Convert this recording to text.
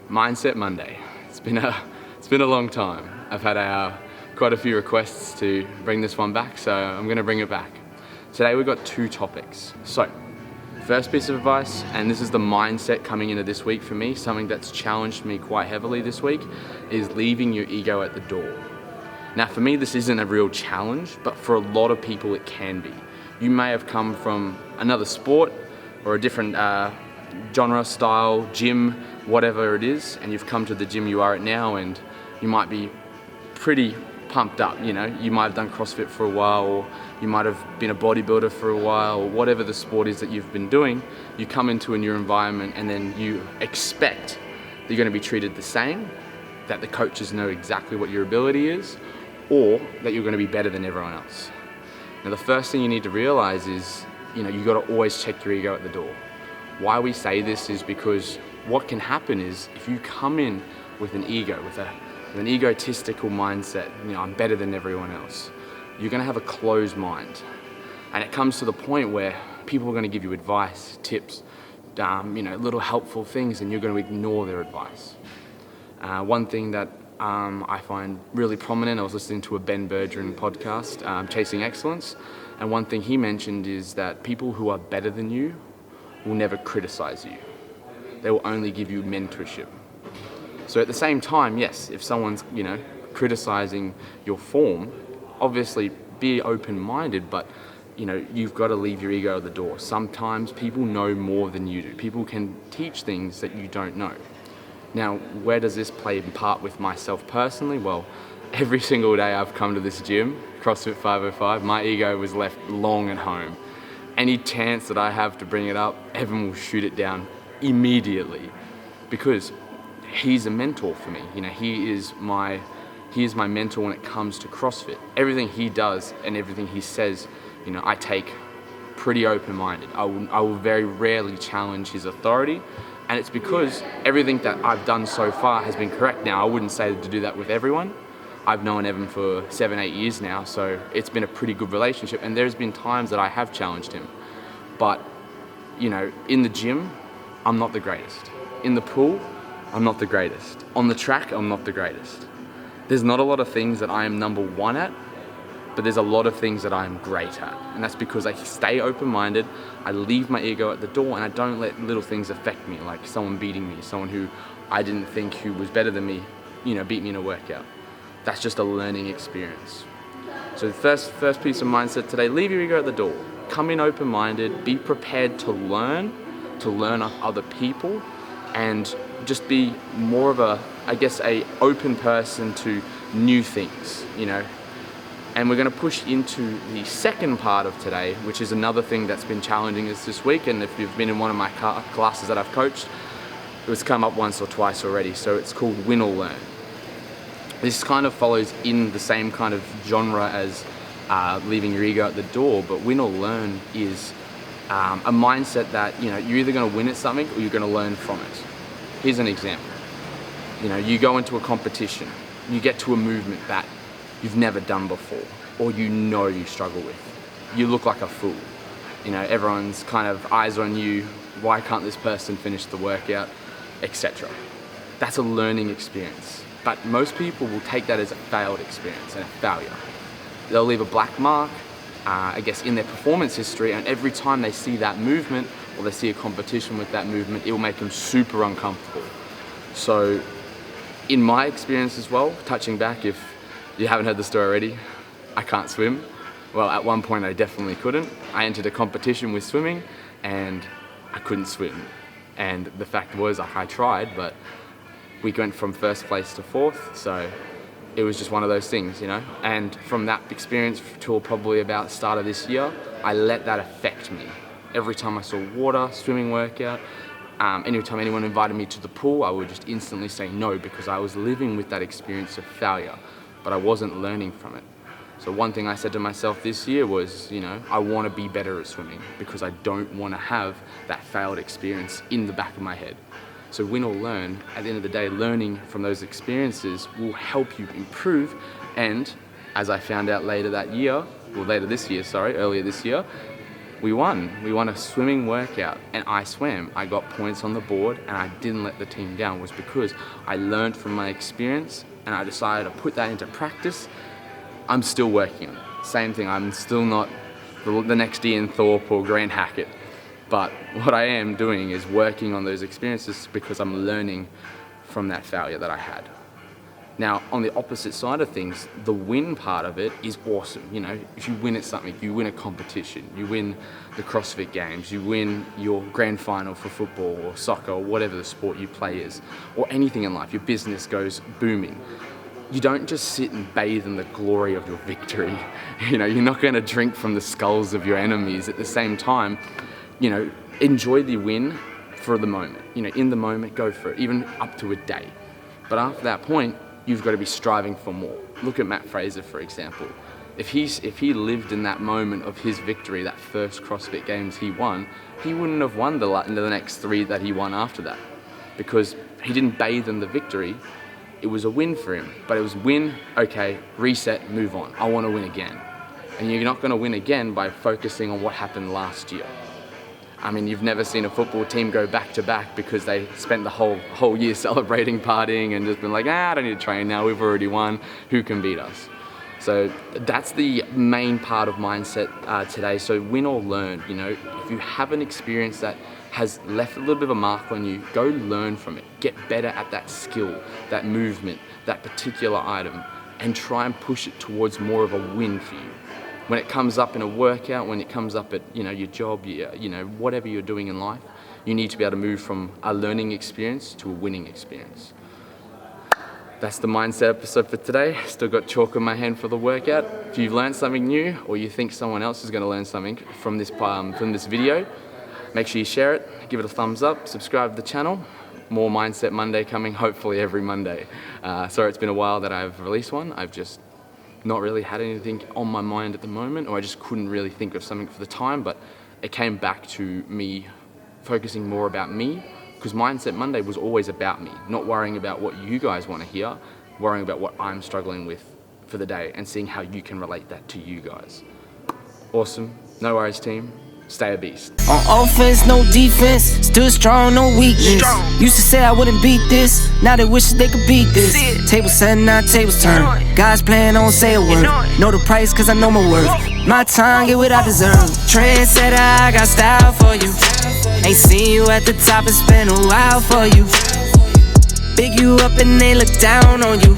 Mindset Monday. It's been a long time. I've had quite a few requests to bring this one back, so I'm going to bring it back. Today we've got two topics. So, first piece of advice, and this is the mindset coming into this week for me, something that's challenged me quite heavily this week, is leaving your ego at the door. Now for me this isn't a real challenge, but for a lot of people it can be. You may have come from another sport or a different genre, style, gym, whatever it is, and you've come to the gym you are at now and you might be pretty pumped up, you might have done CrossFit for a while, or you might have been a bodybuilder for a while, or whatever the sport is that you've been doing. You come into a new environment and then you expect that you're going to be treated the same, that the coaches know exactly what your ability is, or that you're going to be better than everyone else. Now the first thing you need to realize is, you got to always check your ego at the door. Why we say this is because what can happen is if you come in with an ego, with an egotistical mindset, I'm better than everyone else, you're going to have a closed mind. And it comes to the point where people are going to give you advice, tips, little helpful things, and you're going to ignore their advice. One thing that I find really prominent, I was listening to a Ben Bergeron podcast, Chasing Excellence, and one thing he mentioned is that people who are better than you will never criticize you. They will only give you mentorship. So at the same time, yes, if someone's, criticizing your form, obviously be open-minded, but you've got to leave your ego at the door. Sometimes people know more than you do. People can teach things that you don't know. Now, where does this play in part with myself personally? Well, every single day I've come to this gym, CrossFit 505, my ego was left long at home. Any chance that I have to bring it up, Evan will shoot it down immediately, because he's a mentor for me. He is my mentor when it comes to CrossFit. Everything he does and everything he says, I take pretty open-minded. I will very rarely challenge his authority, and it's because everything that I've done so far has been correct. Now, I wouldn't say to do that with everyone. I've known Evan for 7-8 years now, so it's been a pretty good relationship, and there's been times that I have challenged him. But, in the gym, I'm not the greatest. In the pool, I'm not the greatest. On the track, I'm not the greatest. There's not a lot of things that I am number one at, but there's a lot of things that I am great at. And that's because I stay open-minded, I leave my ego at the door, and I don't let little things affect me, like someone beating me, someone who I didn't think who was better than me, beat me in a workout. That's just a learning experience. So the first piece of mindset today, leave your ego at the door. Come in open-minded, be prepared to learn off other people, and just be more of a open person to new things, And we're going to push into the second part of today, which is another thing that's been challenging us this week. And if you've been in one of my classes that I've coached, it was come up once or twice already. So it's called Win or Learn. This kind of follows in the same kind of genre as leaving your ego at the door, but Win or Learn is a mindset that, you're either going to win at something or you're going to learn from it. Here's an example. You go into a competition, you get to a movement that you've never done before, or you struggle with. You look like a fool. Everyone's kind of eyes on you. Why can't this person finish the workout, etc. That's a learning experience. But most people will take that as a failed experience and a failure. They'll leave a black mark, in their performance history, and every time they see that movement or they see a competition with that movement, it will make them super uncomfortable. So, in my experience as well, touching back, if you haven't heard the story already, I can't swim. Well, at one point I definitely couldn't. I entered a competition with swimming and I couldn't swim. And the fact was, I tried, but we went from first place to fourth, so it was just one of those things, And from that experience till probably about the start of this year, I let that affect me. Every time I saw water, swimming workout, anytime anyone invited me to the pool, I would just instantly say no, because I was living with that experience of failure, but I wasn't learning from it. So one thing I said to myself this year was, I want to be better at swimming because I don't want to have that failed experience in the back of my head. So Win or Learn, at the end of the day, learning from those experiences will help you improve. And as I found out earlier this year, we won. We won a swimming workout and I swam. I got points on the board and I didn't let the team down. It was because I learned from my experience and I decided to put that into practice. I'm still working on it. Same thing, I'm still not the next Ian Thorpe or Grant Hackett. But what I am doing is working on those experiences because I'm learning from that failure that I had. Now, on the opposite side of things, the win part of it is awesome. You know, if you win at something, you win a competition, you win the CrossFit Games, you win your grand final for football or soccer or whatever the sport you play is, or anything in life, your business goes booming. You don't just sit and bathe in the glory of your victory. You know, you're not going to drink from the skulls of your enemies. At the same time, you know, enjoy the win for the moment. You know, in the moment, go for it, even up to a day. But after that point, you've got to be striving for more. Look at Matt Fraser, for example. If he lived in that moment of his victory, that first CrossFit Games he won, he wouldn't have won the next 3 that he won after that, because he didn't bathe in the victory. It was a win for him, but it was win, okay, reset, move on. I want to win again. And you're not going to win again by focusing on what happened last year. I mean, you've never seen a football team go back to back because they spent the whole year celebrating, partying, and just been like, I don't need to train now, we've already won, who can beat us? So that's the main part of mindset today. So win or learn, you know, if you have an experience that has left a little bit of a mark on you, go learn from it. Get better at that skill, that movement, that particular item, and try and push it towards more of a win for you. When it comes up in a workout, when it comes up at, you know, your job, you know, whatever you're doing in life, you need to be able to move from a learning experience to a winning experience. That's the mindset episode for today. Still got chalk in my hand for the workout. If you've learned something new, or you think someone else is going to learn something from this video, make sure you share it, give it a thumbs up, subscribe to the channel. More Mindset Monday coming, hopefully every Monday. Sorry it's been a while that I've released one. I've just not really had anything on my mind at the moment, or I just couldn't really think of something for the time, but it came back to me focusing more about me, because Mindset Monday was always about me, not worrying about what you guys want to hear, worrying about what I'm struggling with for the day and seeing how you can relate that to you guys. Awesome. No worries, team. Stay a beast. On offense, no defense, still strong, no weakness. Used to say I wouldn't beat this, now they wish they could beat this. Tables set, now tables turn. Guys playing, don't say a word. Know the price, cause I know my worth. My time, get what I deserve. Trendsetter, I got style for you. Ain't seen you at the top, it's been a while for you. Big you up and they look down on you.